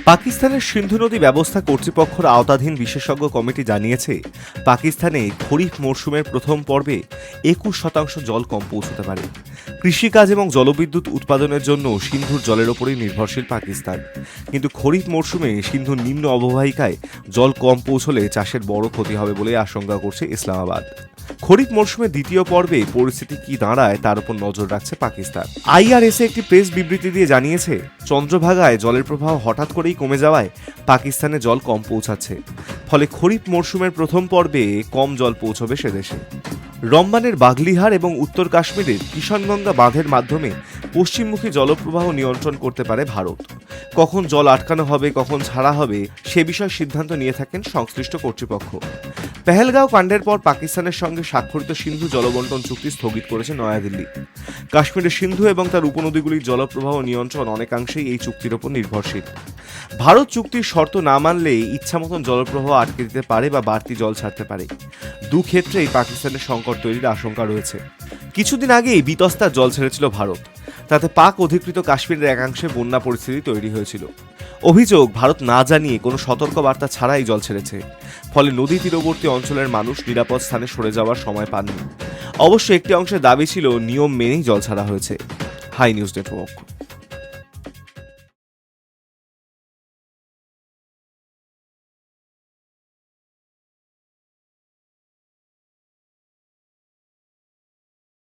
পাকিস্তানের সিন্ধু নদী ব্যবস্থা কর্তৃপক্ষের আওতাধীন বিশেষজ্ঞ কমিটি জানিয়েছে, পাকিস্তানে খরিফ মরশুমের প্রথম পর্বে 21% জল কম পৌঁছতে পারে। কৃষিকাজ এবং জলবিদ্যুৎ উৎপাদনের জন্য সিন্ধুর জলের ওপরই নির্ভরশীল পাকিস্তান। কিন্তু খরিফ মরশুমে সিন্ধুর নিম্ন অববাহিকায় জল কম পৌঁছলে চাষের বড় ক্ষতি হবে বলে আশঙ্কা করছে ইসলামাবাদ। খরিফ মরশুমের দ্বিতীয় পর্বে পরিস্থিতি কি দাঁড়ায় তার উপর নজর রাখছে পাকিস্তান। আইআরএসএ একটি প্রেস বিবৃতি দিয়ে জানিয়েছে, চন্দ্রভাগায় জলের প্রবাহ হঠাৎ করেই কমে যাওয়ায় পাকিস্তানে জল কম পৌঁছাচ্ছে, ফলে খরিফ মরশুমের প্রথম পর্বে কম জল পৌঁছবে সে দেশে। রমবানের বাগলিহার এবং উত্তর কাশ্মীরের কিষানগঙ্গা বাঁধের মাধ্যমে পশ্চিমমুখী জলপ্রবাহ নিয়ন্ত্রণ করতে পারে ভারত। কখন জল আটকানো হবে, কখন ছাড়া হবে সে বিষয়ে সিদ্ধান্ত নিয়ে থাকেন সংশ্লিষ্ট কর্তৃপক্ষ। পেহেলগাঁও কাণ্ডের পর পাকিস্তানের সঙ্গে স্বাক্ষরিত সিন্ধু জলবন্টন চুক্তি স্থগিত করেছে নয়াদিল্লি। কাশ্মীরের সিন্ধু এবং তার উপনদীগুলির জলপ্রবাহ নিয়ন্ত্রণ অনেকাংশেই এই চুক্তির ওপর নির্ভরশীল। ভারত চুক্তির শর্ত না মানলে ইচ্ছামতন জলপ্রবাহ আটকে দিতে পারে বা বাড়তি জল ছাড়তে পারে। দুক্ষেত্রেই পাকিস্তানের সংকট তৈরির আশঙ্কা রয়েছে। কিছুদিন আগেই বিতস্তার জল ছেড়েছিল ভারত, তাতে পাক অধিকৃত কাশ্মীরের একাংশে বন্যা পরিস্থিতি তৈরি হয়েছিল। অভিযোগ, ভারত না জানিয়ে কোনো সতর্কবার্তা ছাড়াই জল ছেড়েছে, ফলে নদী তীরবর্তী অঞ্চলের মানুষ নিরাপদ স্থানে সরে যাওয়ার সময় পাননি। অবশ্য একটি অংশের দাবি ছিল নিয়ম মেনেই জল ছাড়া হয়েছে। High news network.